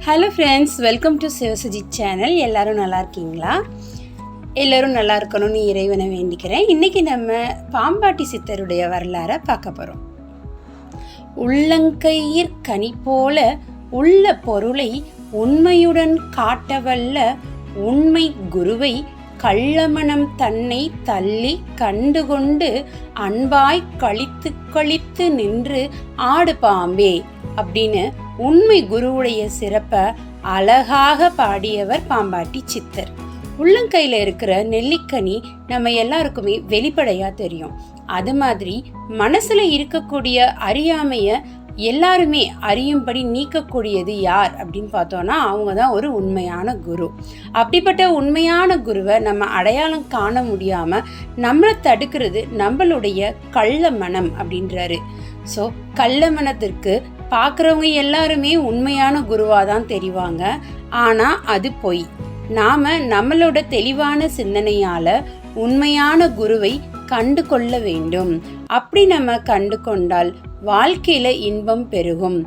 Hello friends, welcome to Sivasujith channel. எல்லோரும் நல்லா இருக்கீங்களா? எல்லோரும் நல்லா இருக்கணும்னு இறைவனை வேண்டிக்கிறேன். இன்றைக்கி நம்ம பாம்பாட்டி சித்தருடைய வரலாறை பார்க்க போகிறோம். உள்ளங்கையிற் கனி போல உள்ள பொருளை உண்மையுடன் காட்டவல்ல உண்மை குருவை கள்ளமனம் தன்னை தள்ளி கண்டுகொண்டு அன்பாய் கழித்து கழித்து நின்று ஆடு பாம்பே அப்படின்னு உண்மை குருவுடைய சிறப்பை அழகாக பாடியவர் பாம்பாட்டி சித்தர். உள்ளங்கையில் இருக்கிற நெல்லிக்கனி நம்ம எல்லாருக்குமே வெளிப்படையாக தெரியும். அது மாதிரி மனசில் இருக்கக்கூடிய அறியாமையை எல்லாருமே அறியும்படி நீக்கக்கூடியது யார் அப்படின்னு பார்த்தோன்னா அவங்க தான் ஒரு உண்மையான குரு. அப்படிப்பட்ட உண்மையான குருவை நம்ம அடையாளம் காண முடியாமல் நம்மளை தடுக்கிறது நம்மளுடைய கள்ள மனம் அப்படின்றாரு. ஸோ கள்ள மனத்திற்கு பார்க்குறவங்க எல்லாருமே உண்மையான குருவாக தான் தெரிவாங்க. ஆனால் அது பொய். நாம் நம்மளோட தெளிவான சிந்தனையால் உண்மையான குருவை கண்டு கொள்ள வேண்டும். அப்படி நம்ம கண்டு கொண்டால் வாழ்க்கையில் இன்பம் பெருகும்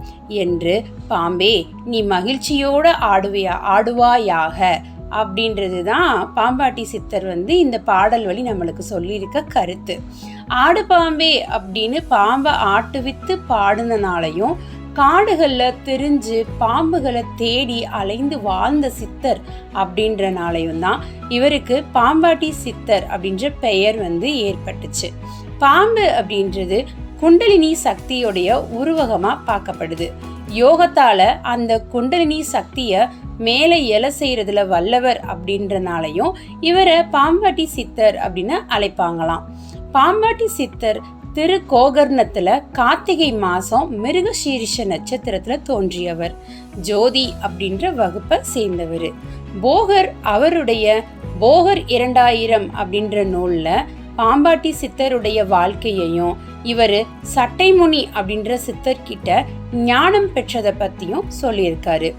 என்று பாம்பே நீ மகிழ்ச்சியோடு ஆடுவாயாக அப்படின்றது தான் பாம்பாட்டி சித்தர் இந்த பாடல் வழி நம்மளுக்கு சொல்லியிருக்க கருத்து. ஆடு பாம்பே அப்படின்னு பாம்பை ஆட்டுவித்து பாடுனனாலையும் காடுகளில் திரிஞ்சு பாம்புகளை தேடி அலைந்து வாழ்ந்த சித்தர் அப்படின்றனாலையும் தான் இவருக்கு பாம்பாட்டி சித்தர் அப்படின்ற பெயர் ஏற்பட்டுச்சு. பாம்பு அப்படின்றது குண்டலினி சக்தியோடைய உருவகமாக பார்க்கப்படுது. யோகத்தால் அந்த குண்டலினி சக்தியை மேலே எலை செய்கிறதுல வல்லவர் அப்படின்றனாலையும் இவரை பாம்பாட்டி சித்தர் அப்படின்னு அழைப்பாங்களாம். பாம்பாட்டி சித்தர் திருக்கோகர்ணத்தில் கார்த்திகை மாதம் மிருகசீரிஷ நட்சத்திரத்தில் தோன்றியவர். ஜோதி அப்படின்ற வகுப்பை சேர்ந்தவர். போகர் அவருடைய போகர் 2000 அப்படின்ற நூலில் பாம்பாட்டி சித்தருடைய வாழ்க்கையையும் இவர் சட்டைமுனி அப்படின்ற சித்தர்கிட்ட ஞானம் பெற்றதை பற்றியும் சொல்லியிருக்காரு.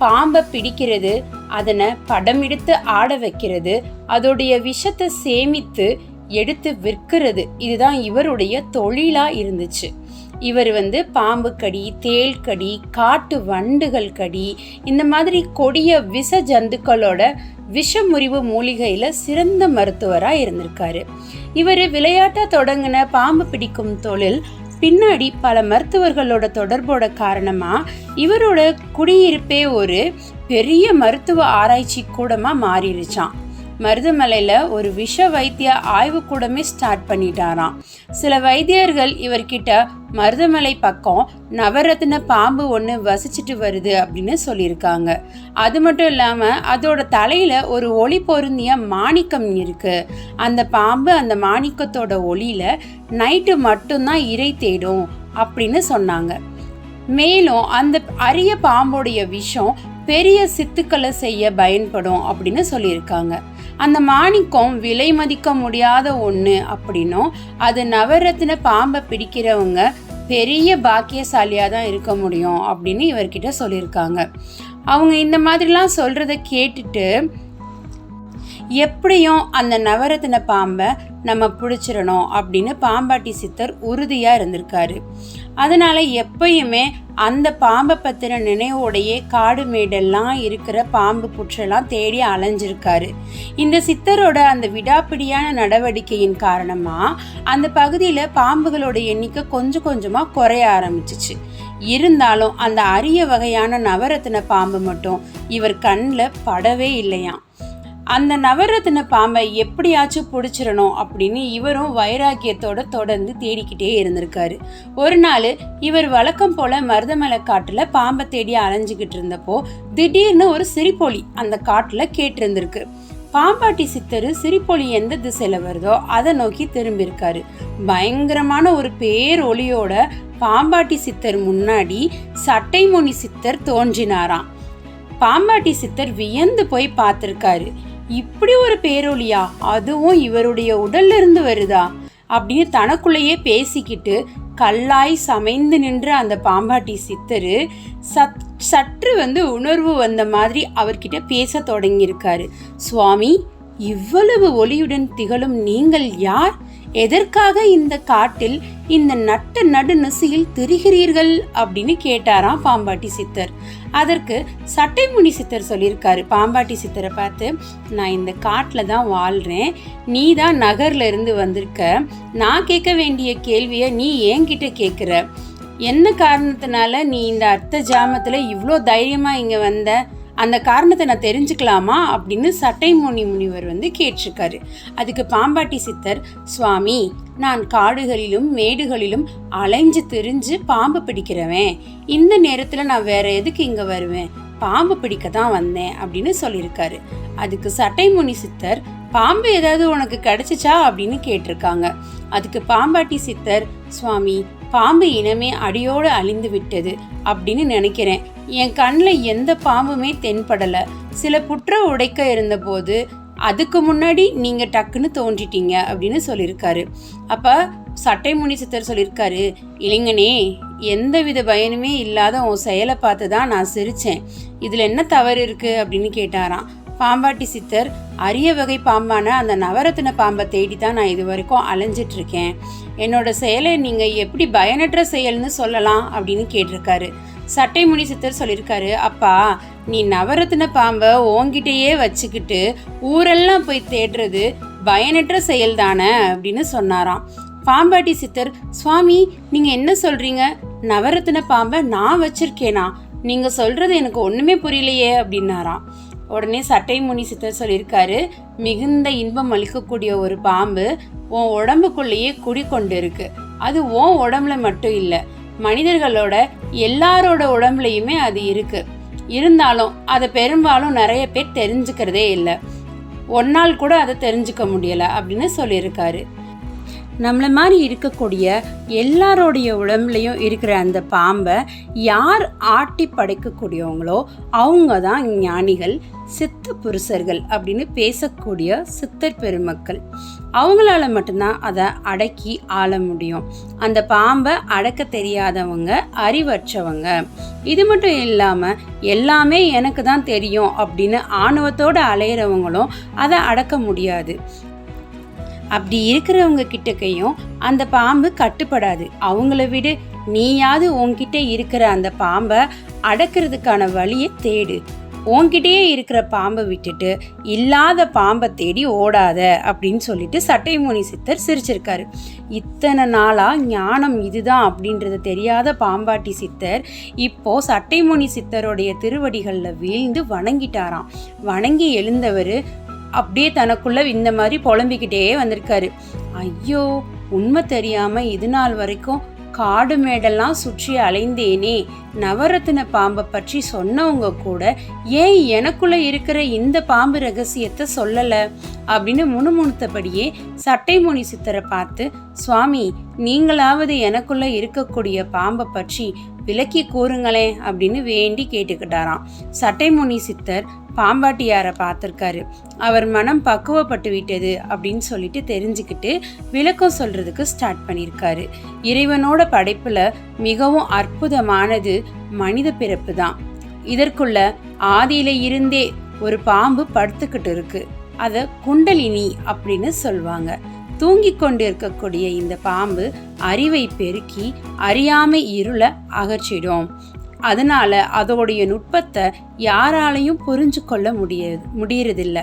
பாம்பை பிடிக்கிறது, அதனை படம் எடுத்து ஆட வைக்கிறது, அதோடைய விஷத்தை சேமித்து எடுத்து விற்கிறது, இதுதான் இவருடைய தொழிலாக இருந்துச்சு. இவர் பாம்பு கடி, தேள் கடி, காட்டு வண்டுகள் கடி, இந்த மாதிரி கொடிய விஷ ஜந்துக்களோட விஷமுறிவு மூலிகையில் சிறந்த மருத்துவராக இருந்திருக்காரு. இவர் விளையாட்டாக தொடங்கின பாம்பு பிடிக்கும் தொழில் பின்னாடி பல மருத்துவர்களோட தொடர்போட காரணமாக இவரோட குடியிருப்பே ஒரு பெரிய மருத்துவ ஆராய்ச்சி கூடமாக மாறிடுச்சான். மருதமலையில் ஒரு விஷ வைத்திய ஆய்வு கூடமே ஸ்டார்ட் பண்ணிட்டாராம். சில வைத்தியர்கள் இவர்கிட்ட மருதமலை பக்கம் நவரத்ன பாம்பு ஒன்று வசிச்சுட்டு வருது அப்படின்னு சொல்லியிருக்காங்க. அது மட்டும் இல்லாமல் அதோட தலையில் ஒரு ஒளி பொருந்திய மாணிக்கம் இருக்குது. அந்த பாம்பு அந்த மாணிக்கத்தோட ஒளியில் நைட்டு மட்டும்தான் இரை தேடும் அப்படின்னு சொன்னாங்க. மேலும் அந்த அரிய பாம்போடைய விஷம் பெரிய சித்துக்களை செய்ய பயன்படும் அப்படின்னு சொல்லியிருக்காங்க. அந்த மாணிக்கம் விலை மதிக்க முடியாத ஒன்று அப்படின்னும் அது நவரத்ன பாம்பை பிடிக்கிறவங்க பெரிய பாக்கியசாலியாக தான் இருக்க முடியும் அப்படின்னு இவர்கிட்ட சொல்லியிருக்காங்க. அவங்க இந்த மாதிரிலாம் சொல்கிறத கேட்டுட்டு எப்படியும் அந்த நவரத்ன பாம்பை நம்ம பிடிச்சிடணும் அப்படின்னு பாம்பாட்டி சித்தர் உறுதியாக இருந்திருக்காரு. அதனால் எப்பயுமே அந்த பாம்பை பற்றின நினைவோடையே காடு மேடெல்லாம் இருக்கிற பாம்பு புற்றெல்லாம் தேடி அலைஞ்சிருக்காரு. இந்த சித்தரோட அந்த விடாப்பிடியான நடவடிக்கையின் காரணமாக அந்த பகுதியில் பாம்புகளோட எண்ணிக்கை கொஞ்சம் கொஞ்சமாக குறைய ஆரம்பிச்சிச்சு. இருந்தாலும் அந்த அரிய வகையான நவரத்ன பாம்பு மட்டும் இவர் கண்ணில் படவே இல்லையாம். அந்த நவரத்ன பாம்பை எப்படியாச்சும் பிடிச்சிடணும் அப்படின்னு இவரும் வைராக்கியத்தோட தொடர்ந்து தேடிக்கிட்டே இருந்திருக்காரு. ஒரு நாள் இவர் வழக்கம் போல மருதமலை காட்டில் பாம்பை தேடி அலைஞ்சிக்கிட்டு இருந்தப்போ திடீர்னு ஒரு சிரிப்பொலி அந்த காட்டில் கேட்டிருந்திருக்கு. பாம்பாட்டி சித்தர் சிரிப்பொலி எந்த திசையில் வருதோ அதை நோக்கி திரும்பியிருக்காரு. பயங்கரமான ஒரு பேர் ஒளியோட பாம்பாட்டி சித்தர் முன்னாடி சட்டைமுனி சித்தர் தோன்றினாராம். பாம்பாட்டி சித்தர் வியந்து போய் பார்த்துருக்காரு. இப்படி ஒரு பேரொலியா, அதுவும் இவருடைய உடல்ல இருந்து வருதா அப்படின்னு தனக்குள்ளேயே பேசிக்கிட்டு கல்லாய் சமைந்து நின்ற அந்த பாம்பாட்டி சித்தரு சற்று உணர்வு வந்த மாதிரி அவர்கிட்ட பேச தொடங்கியிருக்காரு. சுவாமி, இவ்வளவு ஒளியுடன் திகழும் நீங்கள் யார்? எதற்காக இந்த காட்டில் இந்த நட்டு நடுநசியில் திரிகிறீர்கள் அப்படின்னு கேட்டாராம் பாம்பாட்டி சித்தர். அதற்கு சட்டைமுனி சித்தர் சொல்லியிருக்காரு பாம்பாட்டி சித்தரை பார்த்து, நான் இந்த காட்டில் தான் வாழ்கிறேன், நீ தான் நகர்ல இருந்து வந்திருக்க, நான் கேட்க வேண்டிய கேள்வியை நீ என்கிட்ட கேட்குற, என்ன காரணத்தினால நீ இந்த அர்த்த ஜாமத்தில் இவ்வளோ தைரியமாக இங்கே வந்த, அந்த காரணத்தை நான் தெரிஞ்சுக்கலாமா அப்படின்னு சட்டைமுனி முனிவர் கேட்டிருக்காரு. அதுக்கு பாம்பாட்டி சித்தர், சுவாமி, நான் காடுகளிலும் மேடுகளிலும் அலைஞ்சு திரிஞ்சு பாம்பு பிடிக்கிறவன், இந்த நேரத்தில் நான் வேற எதுக்கு இங்கே வருவேன், பாம்பு பிடிக்க தான் வந்தேன் அப்படின்னு சொல்லியிருக்காரு. அதுக்கு சட்டைமுனி சித்தர், பாம்பு ஏதாவது உனக்கு கிடைச்சிச்சா அப்படின்னு கேட்டிருக்காங்க. அதுக்கு பாம்பாட்டி சித்தர், சுவாமி, பாம்பு இனமே அடியோடு அழிந்து விட்டது அப்படின்னு நினைக்கிறேன், என் கண்ணில் எந்த பாம்புமே தென்படலை, சில புற்ற உடைக்க இருந்தபோது அதுக்கு முன்னாடி நீங்கள் டக்குன்னு தோன்றிட்டீங்க அப்படின்னு சொல்லியிருக்காரு. அப்போ சட்டைமுனி சித்தர் சொல்லியிருக்காரு, இளைஞனே, எந்தவித பயனுமே இல்லாத உன் செயலை பார்த்து தான் நான் சிரித்தேன், இதில் என்ன தவறு இருக்குது அப்படின்னு கேட்டாராம். பாம்பாட்டி சித்தர், அரிய வகை பாம்பான அந்த நவரத்தின பாம்பை தேடி தான் நான் இது வரைக்கும் அலைஞ்சிட்டு இருக்கேன், என்னோட செயலை நீங்கள் எப்படி பயனற்ற செயல்னு சொல்லலாம் அப்படின்னு கேட்டிருக்காரு. சட்டைமுனி சித்தர் சொல்லியிருக்காரு, அப்பா, நீ நவரத்தின பாம்பை ஓங்கிட்டேயே வச்சுக்கிட்டு ஊரெல்லாம் போய் தேடுறது பயனற்ற செயல் தானே அப்படின்னு சொன்னாராம். பாம்பாட்டி சித்தர், சுவாமி, நீங்கள் என்ன சொல்கிறீங்க, நவரத்தின பாம்பை நான் வச்சிருக்கேனா, நீங்கள் சொல்கிறது எனக்கு ஒன்றுமே புரியலையே அப்படின்னாராம். உடனே சட்டைமுனி சித்தர் சொல்லியிருக்காரு, மிகுந்த இன்பம் அளிக்கக்கூடிய ஒரு பாம்பு உன் உடம்புக்குள்ளேயே குடிக்கொண்டு இருக்கு, அது உன் உடம்புல மட்டும் இல்லை, மனிதர்களோட எல்லாரோட உடம்புலையுமே அது இருக்கு, இருந்தாலும் அதை பெரும்பாலும் நிறைய பேர் தெரிஞ்சுக்கிறதே இல்லை, ஒன்னால் கூட அதை தெரிஞ்சுக்க முடியலை அப்படின்னு சொல்லியிருக்காரு. நம்மளை மாதிரி இருக்கக்கூடிய எல்லாரோடைய உடம்புலையும் இருக்கிற அந்த பாம்பை யார் ஆட்டி படைக்கக்கூடியவங்களோ அவங்க தான் ஞானிகள், சித்த புருஷர்கள் அப்படின்னு பேசக்கூடிய சித்தர் பெருமக்கள். அவங்களால மட்டும்தான் அதை அடக்கி ஆள முடியும். அந்த பாம்பை அடக்க தெரியாதவங்க அறிவற்றவங்க. இது மட்டும் இல்லாமல் எல்லாமே எனக்கு தான் தெரியும் அப்படின்னு ஆணவத்தோடு அலையிறவங்களும் அதை அடக்க முடியாது. அப்படி இருக்கிறவங்க கிட்டக்கையும் அந்த பாம்பு கட்டுப்படாது. அவங்கள விடு, நீயாவது உன்கிட்ட இருக்கிற அந்த பாம்பை அடக்கிறதுக்கான வழியை தேடு, உன்கிட்டயே இருக்கிற பாம்பை விட்டுட்டு இல்லாத பாம்பை தேடி ஓடாத அப்படின்னு சொல்லிட்டு சட்டைமுனி சித்தர் சிரிச்சிருக்காரு. இத்தனை நாளாக ஞானம் இதுதான் அப்படின்றது தெரியாத பாம்பாட்டி சித்தர் இப்போ சட்டைமுனி சித்தருடைய திருவடிகளில் வீழ்ந்து வணங்கிட்டாராம். வணங்கி எழுந்தவர் அப்படியே தனக்குள்ள இந்த மாதிரி புலம்பிக்கிட்டே வந்திருக்காரு. ஐயோ, உண்மை தெரியாம இது நாள் வரைக்கும் காடு மேடெல்லாம் சுற்றி அலைந்தேனே, நவரத்தின பாம்பை பற்றி சொன்னவங்க கூட ஏன் எனக்குள்ள இருக்கிற இந்த பாம்பு ரகசியத்தை சொல்லலை அப்படின்னு முணுமுணுத்தபடியே சட்டைமுனி சித்தரை பார்த்து, சுவாமி, நீங்களாவது எனக்குள்ள இருக்கக்கூடிய பாம்பை பற்றி விளக்கி கூறுங்களேன் அப்படின்னு வேண்டி கேட்டுக்கிட்டாராம். சட்டைமுனி சித்தர் பாம்பாட்டியாரை பார்த்துருக்காரு. அவர் மனம் பக்குவப்பட்டு விட்டது அப்படின்னு சொல்லிட்டு தெரிஞ்சுக்கிட்டு விளக்கம் சொல்றதுக்கு ஸ்டார்ட் பண்ணியிருக்காரு. இறைவனோட படைப்புல மிகவும் அற்புதமானது மனித பிறப்பு தான். இதற்குள்ள ஆதியில இருந்தே ஒரு பாம்பு படுத்துக்கிட்டு இருக்கு, அதை குண்டலினி அப்படின்னு சொல்லுவாங்க. தூங்கி கொண்டு இருக்கக்கூடிய இந்த பாம்பு அறிவை பெருக்கி அறியாமை இருளை அகற்றிடும். அதனால அதோடைய நுட்பத்தை யாராலையும் புரிஞ்சு கொள்ள முடியறதில்ல.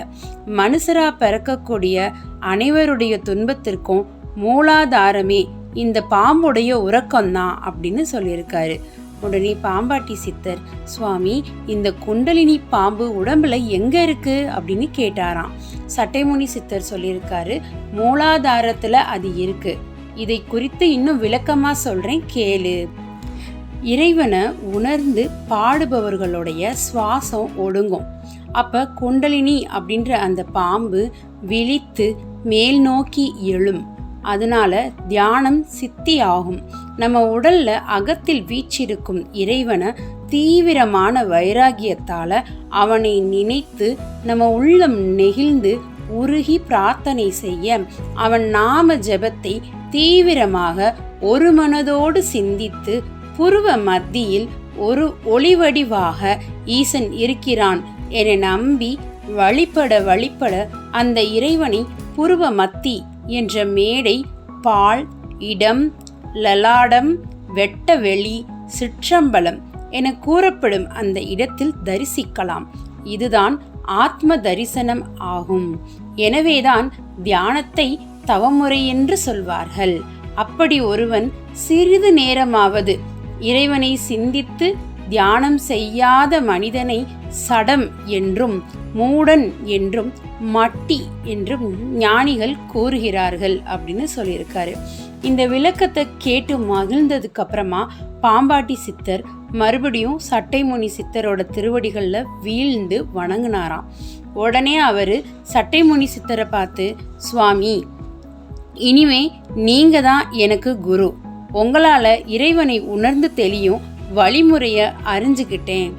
மனுஷரா பிறக்கக்கூடிய அனைவருடைய துன்பத்திற்கும் மூலாதாரமே இந்த பாம்புடைய உறக்கம்தான் அப்படின்னு சொல்லியிருக்காரு. உடனே பாம்பாட்டி சித்தர், சுவாமி, இந்த குண்டலினி பாம்பு உடம்புல எங்க இருக்கு அப்படின்னு கேட்டாராம். சட்டைமுனி சித்தர் சொல்லியிருக்காரு, மூலாதாரத்துல அது இருக்கு, இதை குறித்து இன்னும் விளக்கமா சொல்றேன் கேளு. இறைவனை உணர்ந்து பாடுபவர்களுடைய சுவாசம் ஒடுங்கும். அப்ப குண்டலினி அப்படின்ற அந்த பாம்பு விழித்து மேல் நோக்கி எழும். அதனால தியானம் சித்தி ஆகும். நம்ம உடல்ல அகத்தில் வீற்றிருக்கும் இறைவனை தீவிரமான வைராகியத்தால அவனை நினைத்து நம்ம உள்ளம் நெகிழ்ந்து உருகி பிரார்த்தனை செய்ய அவன் நாம ஜெபத்தை தீவிரமாக ஒரு மனதோடு சிந்தித்து புருவ மத்தியில் ஒரு ஒளிவடிவாக ஈசன் இருக்கிறான் என நம்பி வழிபட அந்த இறைவனை புருவ மத்தி என்ற மேடை பால், இடம், லலாடம், வெட்டவெளி, சிற்றம்பலம் என கூறப்படும் அந்த இடத்தில் தரிசிக்கலாம். இதுதான் ஆத்ம தரிசனம் ஆகும். எனவேதான் தியானத்தை தவமுறை என்று சொல்வார்கள். அப்படி ஒருவன் சிறிது நேரமாவது இறைவனை சிந்தித்து தியானம் செய்யாத மனிதனை சடம் என்றும் மூடன் என்றும் மட்டி என்றும் ஞானிகள் கூறுகிறார்கள் அப்படின்னு சொல்லியிருக்காரு. இந்த விளக்கத்தை கேட்டு மகிழ்ந்ததுக்கு அப்புறமா பாம்பாட்டி சித்தர் மறுபடியும் சட்டைமுனி சித்தரோட திருவடிகளில் வீழ்ந்து வணங்கினாராம். உடனே அவர் சட்டைமுனி சித்தரை பார்த்து, சுவாமி, இனிமே நீங்க தான் எனக்கு குரு. உங்களால் இறைவனை உணர்ந்து தெளியும் வழிமுறையை அறிஞ்சுக்கிட்டேன்.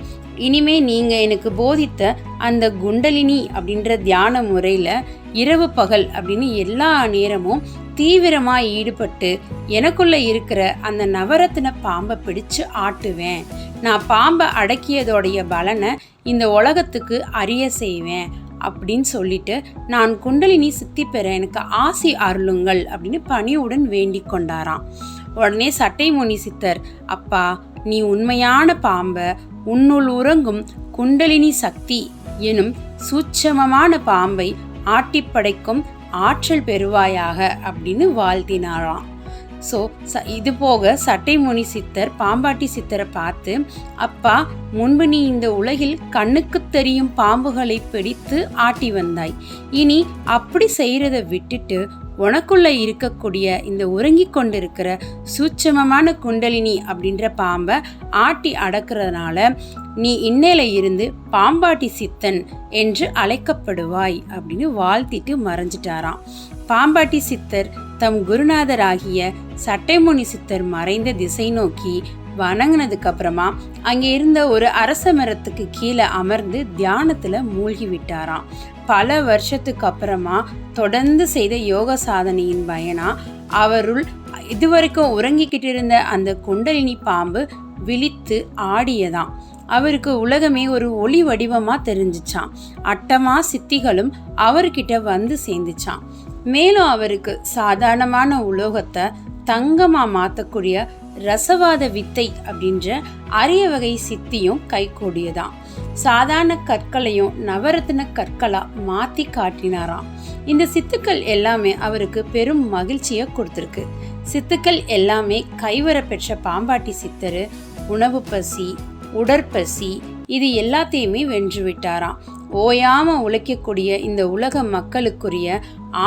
இனிமே நீங்கள் எனக்கு போதித்த அந்த குண்டலினி அப்படின்ற தியான முறையில் இரவு பகல் அப்படின்னு எல்லா நேரமும் தீவிரமாக ஈடுபட்டு எனக்குள்ளே இருக்கிற அந்த நவரத்தின பாம்பை பிடிச்சு ஆட்டுவேன். நான் பாம்பை அடக்கியதோடைய பலனை இந்த உலகத்துக்கு அறிய செய்வேன் அப்படின்னு சொல்லிட்டு, நான் குண்டலினி சித்தி பெற எனக்கு ஆசி அருளுங்கள் அப்படின்னு பணியுடன் வேண்டிக் கொண்டாராம். உடனே சட்டைமுனி சித்தர், அப்பா, நீ உண்மையான பாம்பை உன்னுள் உறங்கும் குண்டலினி சக்தி எனும் சூட்சமமான பாம்பை ஆட்டிப்படைக்கும் ஆற்றல் பெறுவாயாக அப்படின்னு வாழ்த்தினாராம். ஸோ இது போக சட்டைமுனி சித்தர் பாம்பாட்டி சித்தரை பார்த்து, அப்பா, முன்பு நீ இந்த உலகில் கண்ணுக்கு தெரியும் பாம்புகளை பிடித்து ஆட்டி வந்தாய். இனி அப்படி செய்கிறத விட்டுட்டு உனக்குள்ள இருக்கக்கூடிய இந்த உறங்கி கொண்டிருக்கிற சூட்சமமான குண்டலினி அப்படின்ற பாம்பை ஆட்டி அடக்கிறதுனால நீ இன்னையில இருந்து பாம்பாட்டி சித்தன் என்று அழைக்கப்படுவாய் அப்படின்னு வாழ்த்திட்டு மறைஞ்சிட்டாராம். பாம்பாட்டி சித்தர் தம் குருநாதராகிய சட்டைமுனி சித்தர் மறைந்த திசை நோக்கி வணங்கினதுக்கு அப்புறமா அங்கே இருந்த ஒரு அரச மரத்துக்கு கீழே அமர்ந்து தியானத்துல மூழ்கி விட்டாராம். பல வருஷத்துக்கு அப்புறமா தொடர்ந்து செய்த யோக சாதனையின் பயனா அவருள் இதுவரைக்கும் உறங்கிக்கிட்டு இருந்த அந்த குண்டலினி பாம்பு விழித்து ஆடியதாம். அவருக்கு உலகமே ஒரு ஒளி வடிவமா தெரிஞ்சிச்சான். அட்டமா சித்திகளும் அவர்கிட்ட வந்து சேர்ந்துச்சான். மேலும் அவருக்கு சாதாரணமான உலோகத்தை தங்கமா மாற்றக்கூடிய ரசவாத வித்தை அப்படின்ற அரிய வகை சித்தியும் கைகூடியதாம். சாதாரண கற்களையும் நவரத்தின கற்களா மாத்தி காட்டினாராம். இந்த சித்துக்கள் எல்லாமே அவருக்கு பெரும் மகிழ்ச்சியை கொடுத்துருக்கு. சித்துக்கள் எல்லாமே கைவர பெற்ற பாம்பாட்டி சித்தரு உணவு பசி, உடற்பசி இது எல்லாத்தையுமே வென்று விட்டாராம். ஓயாம உழைக்கக்கூடிய இந்த உலக மக்களுக்குரிய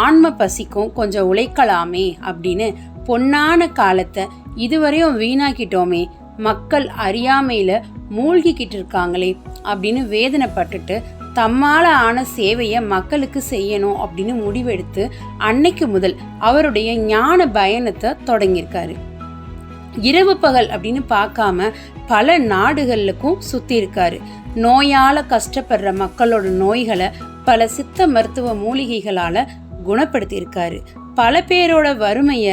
ஆன்ம பசிக்கும் கொஞ்சம் உழைக்கலாமே அப்படின்னு பொன்னான காலத்தை இதுவரையும் வீணாக்கிட்டோமே, மக்கள் அறியாமையில மூழ்கிக்கிட்டு இருக்காங்களே அப்படின்னு வேதனைப்பட்டுட்டு தம்மால ஆன சேவையை மக்களுக்கு செய்யணும் அப்படின்னு முடிவெடுத்து அன்னைக்கு முதல் அவருடைய ஞான பயணத்தை தொடங்கியிருக்காரு. இரவு பகல் அப்படின்னு பார்க்காம பல நாடுகளுக்கும் சுத்தி இருக்காரு. நோயால கஷ்டப்படுற மக்களோட நோய்களை பல சித்த மருத்துவ மூலிகைகளால குணப்படுத்தியிருக்காரு. பல பேரோட வறுமைய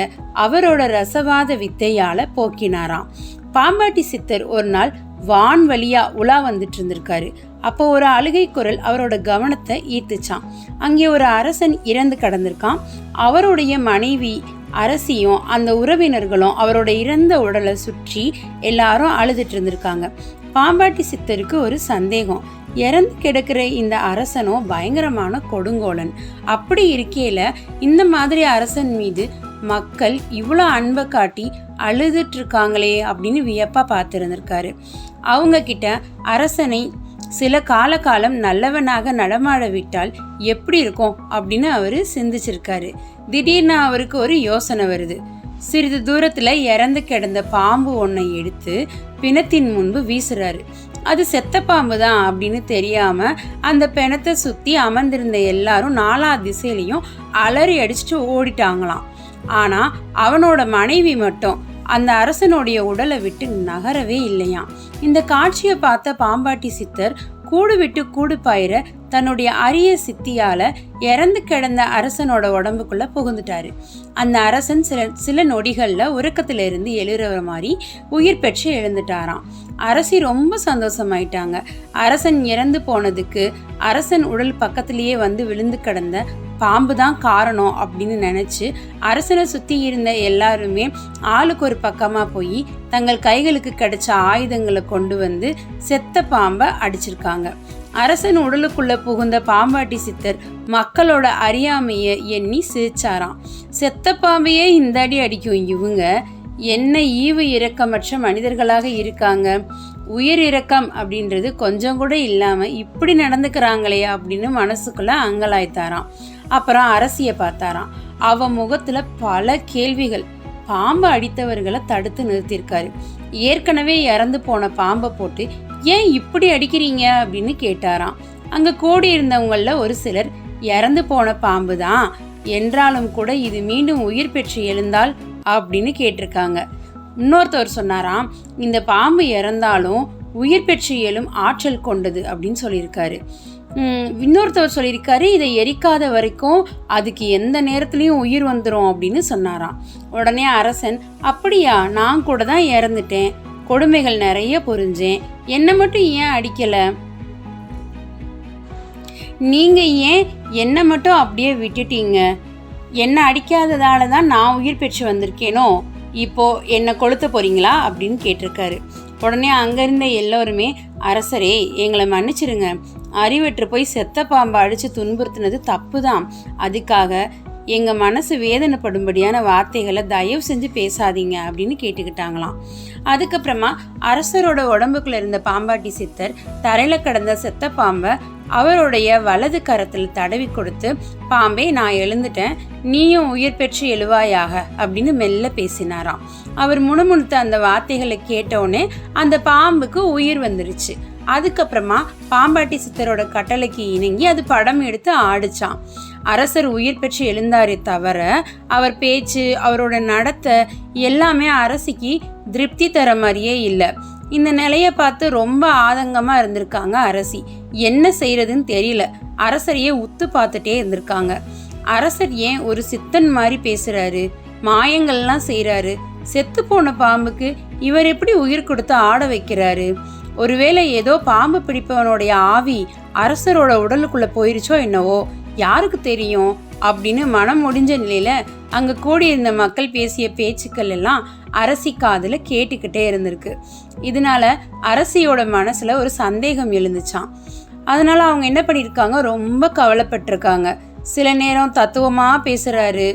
அவரோட ரசவாத வித்தையால போக்கினாராம். பாம்பாட்டி சித்தர் ஒரு நாள் வான் வழியா உலா வந்துட்டு இருந்திருக்காரு. அப்போ ஒரு அழுகை குரல் அவரோட கவனத்தை ஈர்த்துச்சான். அங்கே ஒரு அரசன் இறந்து கிடந்திருக்கான். அவருடைய மனைவி அரசியும் அந்த உறவினர்களும் அவரோட இறந்த உடலை சுற்றி எல்லாரும் அழுதுட்டு இருந்திருக்காங்க. பாம்பாட்டி சித்தருக்கு ஒரு சந்தேகம், இறந்து கிடக்கிற இந்த அரசனும் பயங்கரமான கொடுங்கோலன். அப்படி இருக்கையில இந்த மாதிரி அரசன் மீது மக்கள் இவ்வளோ அன்பை காட்டி அழுதுட்டு இருக்காங்களே அப்படின்னு வியப்பா பார்த்துருந்துருக்காரு. அவங்க கிட்ட அரசனை சில காலம் நல்லவனாக நடமாட விட்டால் எப்படி இருக்கும் அப்படின்னு அவரு சிந்திச்சிருக்காரு. திடீர்னு அவருக்கு ஒரு யோசனை வருது. சிறிது தூரத்துல இறந்து கிடந்த பாம்பு ஒன்றை எடுத்து பிணத்தின் முன்பு வீசுறாரு. அது செத்த பாம்பு தான் அப்படின்னு தெரியாம அந்த பிணத்தை சுத்தி அமர்ந்திருந்த எல்லாரும் நாலா திசையிலையும் அலறி அடிச்சுட்டு ஓடிட்டாங்களாம். ஆனா அவனோட மனைவி மட்டும் அந்த அரசனுடைய உடலை விட்டு நகரவே இல்லையாம். இந்த காட்சியை பார்த்த பாம்பாட்டி சித்தர் கூடு விட்டு கூடு பாயிர தன்னுடைய அரிய சித்தியால இறந்து கிடந்த அரசனோட உடம்புக்குள்ள புகுந்துட்டாரு. அந்த அரசன் சில நொடிகள்ல உறக்கத்துல இருந்து எழுற மாதிரி உயிர் பெற்று எழுந்துட்டாராம். அரசி ரொம்ப சந்தோஷமாயிட்டாங்க. அரசன் இறந்து போனதுக்கு அரசன் உடல் பக்கத்திலேயே வந்து விழுந்து கிடந்த பாம்பு தான் காரணம் அப்படின்னு நினைச்சு அரசனை சுத்தி இருந்த எல்லாருமே ஆளுக்கு ஒரு பக்கமா போய் தங்கள் கைகளுக்கு கிடைச்ச ஆயுதங்களை கொண்டு வந்து செத்த பாம்பை அடிச்சிருக்காங்க. அரசன் உடலுக்குள்ள புகுந்த பாம்பாட்டி சித்தர் மக்களோட அறியாமைய எண்ணி சிரிச்சாராம். செத்த பாம்பையே இந்த அடி அடிக்கும் இவங்க, என்ன ஈவு இரக்கமற்ற மனிதர்களாக இருக்காங்க, உயிர் இரக்கம் அப்படின்றது கொஞ்சம் கூட இல்லாம இப்படி நடந்துக்கிறாங்களே அப்படின்னு மனசுக்குள்ள அங்கலாய்த்தாராம். அப்புறம் அரசியை பார்த்தாராம். அவ முகத்துல பல கேள்விகள். பாம்பை அடித்தவர்களை தடுத்து நிறுத்தியிருக்காரு. ஏற்கனவே இறந்து போன பாம்பை போட்டு ஏன் இப்படி அடிக்கிறீங்க அப்படின்னு கேட்டாராம். அங்க கூடி இருந்தவங்கள ஒரு சிலர் இறந்து போன பாம்பு தான் என்றாலும் கூட இது மீண்டும் உயிர் பெற்று எழுந்தால் அப்படின்னு கேட்டிருக்காங்க. இன்னொருத்தவர் சொன்னாராம், இந்த பாம்பு இறந்தாலும் உயிர் பெற்று எழும் ஆற்றல் கொண்டது அப்படின்னு சொல்லியிருக்காரு. இன்னொருத்தவர் சொல்லியிருக்காரு, இதை எரிக்காத வரைக்கும் அதுக்கு எந்த நேரத்துலையும் உயிர் வந்துடும் அப்படின்னு சொன்னாராம். உடனே அரசன், அப்படியா, நான் கூட தான் இறந்துட்டேன், கொடுமைகள் நிறைய புரிஞ்சேன், என்னை மட்டும் ஏன் அடிக்கல, நீங்க ஏன் என்னை மட்டும் அப்படியே விட்டுட்டீங்க, என்னை அடிக்காததால தான் நான் உயிர் பெற்று வந்திருக்கேனோ, இப்போ என்னை கொளுத்த போறீங்களா அப்படின்னு கேட்டிருக்காரு. உடனே அங்கிருந்த எல்லோருமே, அரசரே எங்களை மன்னிச்சிருங்க, அறிவற்று போய் செத்த பாம்பை அடிச்சு துன்புறுத்தினது தப்பு தான், அதுக்காக எங்க மனசு வேதனைப்படும்படியான வார்த்தைகளை தயவு செஞ்சு பேசாதீங்க அப்படின்னு கேட்டுக்கிட்டாங்களாம். அதுக்கப்புறமா அரசரோட உடம்புக்குள்ள இருந்த பாம்பாட்டி சித்தர் தரையில கிடந்த செத்த பாம்பை அவருடைய வலது கரத்தில் தடவி கொடுத்து, பாம்பே நான் எழுந்துட்டேன், நீயும் உயிர் பெற்று எழுவாயாக அப்படின்னு மெல்ல பேசினாராம். அவர் முணுமுணுத்த அந்த வார்த்தைகளை கேட்டவுடனே அந்த பாம்புக்கு உயிர் வந்துருச்சு. அதுக்கப்புறமா பாம்பாட்டி சித்தரோட கட்டளைக்கு இணங்கி அது படம் எடுத்து ஆடிச்சான். அரசர் உயிர் பெற்று எழுந்தாரே தவிர அவர் பேச்சு, அவரோட நடத்தை எல்லாமே அரசிக்கு திருப்தி தர மாதிரியே இல்லை. இந்த நிலையை பார்த்து ரொம்ப ஆதங்கமாக இருந்திருக்காங்க அரசி. என்ன செய்யறதுன்னு தெரியல. அரசரையே உத்து பார்த்துட்டே இருந்திருக்காங்க. அரசர் ஏன் ஒரு சித்தன் மாதிரி பேசுறாரு, மாயங்கள்லாம் செய்யறாரு, செத்து போன பாம்புக்கு இவர் எப்படி உயிர் கொடுத்து ஆட வைக்கிறாரு, ஒருவேளை ஏதோ பாம்பு பிடிப்பவனுடைய ஆவி அரசரோட உடலுக்குள்ள போயிருச்சோ என்னவோ, யாருக்கு தெரியும் அப்படின்னு மனம் முடிஞ்ச நிலையில அங்க கூடியிருந்த மக்கள் பேசிய பேச்சுக்கள் எல்லாம் அரசி காதுல கேட்டுக்கிட்டே இருந்திருக்கு. இதனால அரசியோட மனசுல ஒரு சந்தேகம் எழுந்துச்சான். அதனால அவங்க என்ன பண்ணியிருக்காங்க, ரொம்ப கவலைப்பட்டிருக்காங்க. சில நேரம் தத்துவமா பேசுறாரு,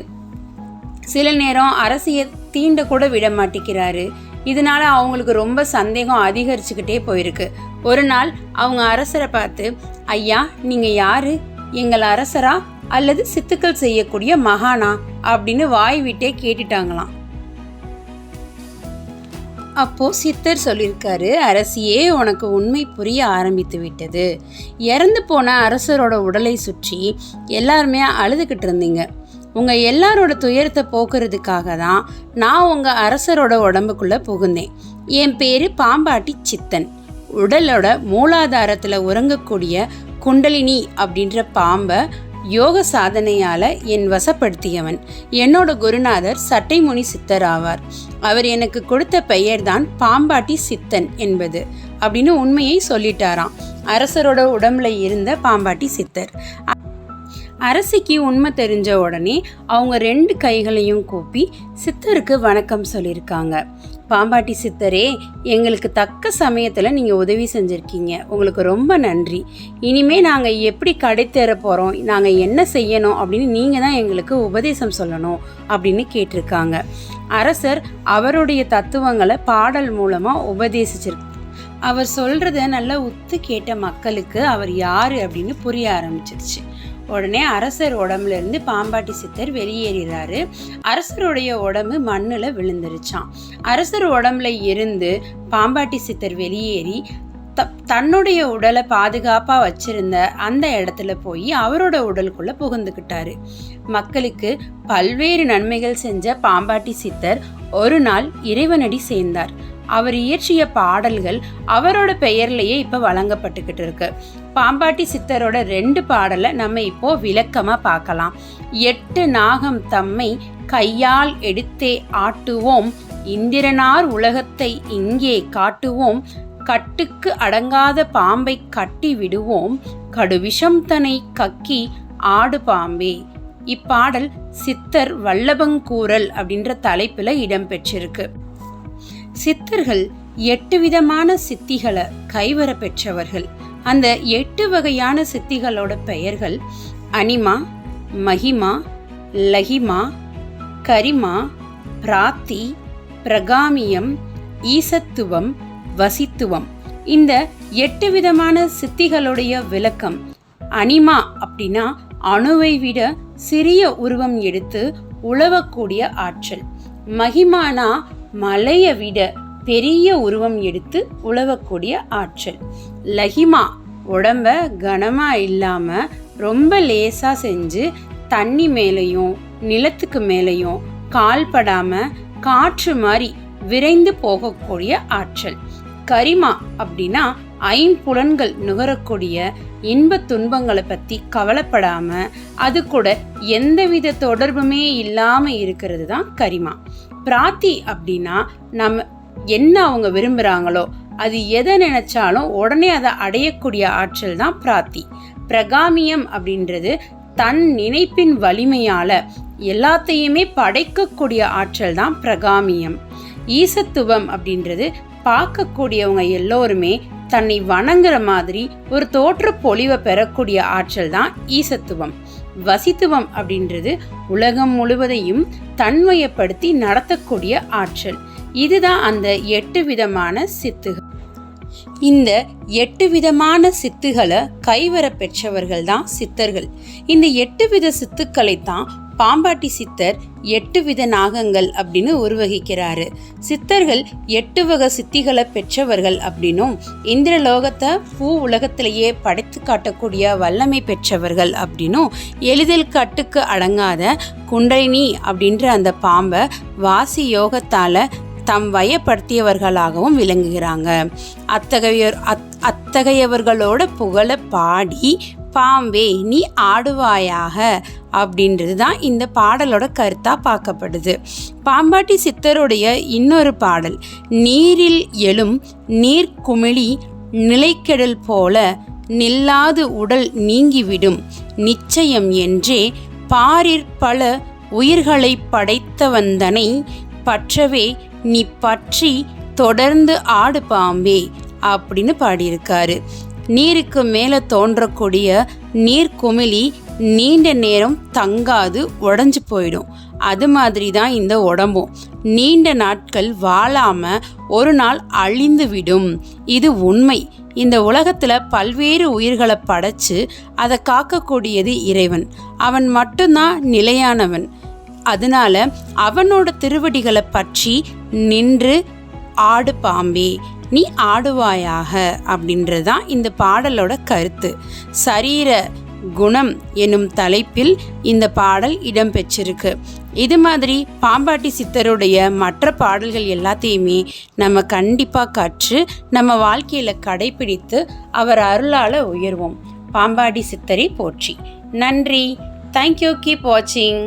சில நேரம் அரசியை தீண்ட கூட விட மாட்டேங்கிறாரு. இதனால அவங்களுக்கு ரொம்ப சந்தேகம் அதிகரிச்சுக்கிட்டே போயிருக்கு. ஒரு நாள் அவங்க அரசரை பார்த்து, ஐயா நீங்க யாரு, எங்கள் அரசரா அல்லது சித்துக்கள் செய்யக்கூடிய மகானா அப்படின்னு வாய் விட்டே கேட்டுட்டாங்களாம். அப்போ சித்தர் சொல்லியிருக்காரு, அரசியே உனக்கு உண்மை புரிய ஆரம்பித்து விட்டது. இறந்து போன அரசரோட உடலை சுற்றி எல்லாருமே அழுதுகிட்டு இருந்தீங்க. உங்க எல்லாரோட துயரத்தை போக்குறதுக்காக தான் நான் உங்க அரசரோட உடம்புக்குள்ள புகுந்தேன். என் பேரு பாம்பாட்டி சித்தன். உடலோட மூலாதாரத்துல உறங்கக்கூடிய குண்டலினி அப்படின்ற பாம்பை யோக சாதனையால என் வசப்படுத்தியவன். என்னோட குருநாதர் சட்டைமுனி சித்தர் ஆவார். அவர் எனக்கு கொடுத்த பெயர் தான் பாம்பாட்டி சித்தன் என்பது அப்படின்னு உண்மையை சொல்லிட்டாராம் அரசரோட உடம்புல இருந்த பாம்பாட்டி சித்தர். அரசிக்கு உண்மை தெரிஞ்ச உடனே அவங்க 2 கைகளையும் கூப்பி சித்தருக்கு வணக்கம் சொல்லியிருக்காங்க. பாம்பாட்டி சித்தரே, எங்களுக்கு தக்க சமயத்தில் நீங்கள் உதவி செஞ்சுருக்கீங்க, உங்களுக்கு ரொம்ப நன்றி. இனிமே நாங்கள் எப்படி கடை தேர போகிறோம், நாங்கள் என்ன செய்யணும் அப்படின்னு நீங்கள் தான் எங்களுக்கு உபதேசம் சொல்லணும் அப்படின்னு கேட்டிருக்காங்க. அரசர் அவருடைய தத்துவங்களை பாடல் மூலமாக உபதேசிச்சிருக்கு. அவர் சொல்கிறத நல்லா உத்து கேட்ட மக்களுக்கு அவர் யார் அப்படின்னு புரிய ஆரம்பிச்சிருச்சு. உடனே அரசர் உடம்புல இருந்து பாம்பாட்டி சித்தர் வெளியேறாரு. அரசருடைய உடம்பு மண்ணுல விழுந்துருச்சான். அரசர் உடம்புல இருந்து பாம்பாட்டி சித்தர் வெளியேறி தன்னுடைய உடலை பாதுகாப்பா வச்சிருந்த அந்த இடத்துல போய் அவரோட உடலுக்குள்ள புகுந்துக்கிட்டாரு. மக்களுக்கு பல்வேறு நன்மைகள் செஞ்ச பாம்பாட்டி சித்தர் ஒரு நாள் இறைவனடி சேர்ந்தார். அவர் இயற்றிய பாடல்கள் அவரோட பெயர்லேயே இப்போ வழங்கப்பட்டுக்கிட்டு இருக்கு. பாம்பாட்டி சித்தரோட 2 பாடலை நம்ம இப்போ விளக்கமாக பார்க்கலாம். 8 நாகம் தம்மை கையால் எடுத்தே ஆட்டுவோம், இந்திரனார் உலகத்தை இங்கே காட்டுவோம், கட்டுக்கு அடங்காத பாம்பை கட்டி விடுவோம், கடுவிஷம் தனை கக்கி ஆடு பாம்பே. இப்பாடல் சித்தர் வல்லபங்கூறல் அப்படின்ற தலைப்பில் இடம்பெற்றிருக்கு. சித்தர்கள் 8 விதமான சித்திகளை கைவர பெற்றவர்கள். அந்த 8 வகையான சித்திகளோட பெயர்கள் அனிமா, மகிமா, லகிமா, கரிமா, பிராத்தி, பிரகாமியம், ஈசத்துவம், வசித்துவம். இந்த 8 விதமான சித்திகளுடைய விளக்கம். அனிமா அப்படின்னா அணுவை விட சிறிய உருவம் எடுத்து உழவக்கூடிய ஆற்றல். மகிமானா மலையை விட பெரிய உருவம் எடுத்து உழவக்கூடிய ஆற்றல். லகிமா உடம்ப கனமா இல்லாம ரொம்ப லேசா செஞ்சு தண்ணி மேலையும் நிலத்துக்கு மேலையும் கால் படாம காற்று மாதிரி விரைந்து போகக்கூடிய ஆற்றல். கரிமா அப்படின்னா 5 புலன்கள் நுகரக்கூடிய இன்ப துன்பங்களை பற்றி கவலைப்படாம அது கூட எந்தவித தொடர்புமே இல்லாமல் இருக்கிறது தான் கரிமா. பிராத்தி அப்படின்னா நம்ம என்ன அவங்க விரும்புகிறாங்களோ அது எதை நினைச்சாலும் உடனே அதை அடையக்கூடிய ஆற்றல் தான் பிராத்தி. பிரகாமியம் அப்படின்றது தன் நினைப்பின் வலிமையால் எல்லாத்தையுமே படைக்கக்கூடிய ஆற்றல் தான் பிரகாமியம். ஈசத்துவம் அப்படின்றது பார்க்கக்கூடியவங்க எல்லோருமே தன்னை வணங்குற மாதிரி ஒரு தோற்ற பொலிவை பெறக்கூடிய ஆற்றல் தான் ஈசத்துவம். வசித்துவம் அப்படின்றது உலகம் முழுவதையும் தன்மையப்படுத்தி நடத்தக்கூடிய ஆற்றல். இதுதான் அந்த 8 விதமான சித்துகள். இந்த 8 விதமான சித்துகளை கைவர பெற்றவர்கள் தான் சித்தர்கள். இந்த 8 வித சித்துக்களை தான் பாம்பாட்டி சித்தர் 8 வித நாகங்கள் அப்படின்னு உருவகிக்கிறாரு. சித்தர்கள் 8 வகை சித்திகளை பெற்றவர்கள் அப்படின்னும் இந்திரலோகத்தை பூ உலகத்திலேயே படைத்து காட்டக்கூடிய வல்லமை பெற்றவர்கள் அப்படின்னும் எளிதில் கட்டுக்கு அடங்காத குண்டலினி அப்படின்ற அந்த பாம்பை வாசி யோகத்தால் தம் வயப்படுத்தியவர்களாகவும் விளங்குகிறாங்க. அத்தகையவர்களோட புகழை பாடி பாம்பே நீ ஆடுவாயாக அப்படின்றது தான் இந்த பாடலோட கருத்தாக பார்க்கப்படுது. பாம்பாட்டி சித்தருடைய இன்னொரு பாடல் நீரில் எழும் நீர்க்குமிழி நிலைக்கெடல் போல நில்லாது உடல் நீங்கிவிடும் நிச்சயம் என்றே பாரிற் பல உயிர்களை படைத்தவந்தனை பற்றவே நீ பற்றி தொடர்ந்து ஆடு பாம்பே அப்படின்னு பாடியிருக்காரு. நீருக்கு மேலே தோன்றக்கூடிய நீர்க்குமிழி நீண்ட நேரம் தங்காது உடஞ்சி போயிடும். அது மாதிரி தான் இந்த உடம்பும் நீண்ட நாட்கள் வாழாமல் ஒரு நாள் அழிந்து விடும். இது உண்மை. இந்த உலகத்தில் பல்வேறு உயிர்களை படைச்சு அதை காக்கக்கூடியது இறைவன். அவன் மட்டும்தான் நிலையானவன். அதனால அவனோட திருவடிகளை பற்றி நின்று ஆடு பாம்பே நீ ஆடுவாயாக அப்படின்றது தான் இந்த பாடலோட கருத்து. சரீர குணம் எனும் தலைப்பில் இந்த பாடல் இடம்பெற்றிருக்கு. இது மாதிரி பாம்பாட்டி சித்தருடைய மற்ற பாடல்கள் எல்லாத்தையுமே நம்ம கண்டிப்பாக கற்று நம்ம வாழ்க்கையில் கடைபிடித்து அவர் அருளால் உயர்வோம். பாம்பாட்டி சித்தரை போற்றி. நன்றி. தேங்க்யூ. கீப் வாட்சிங்.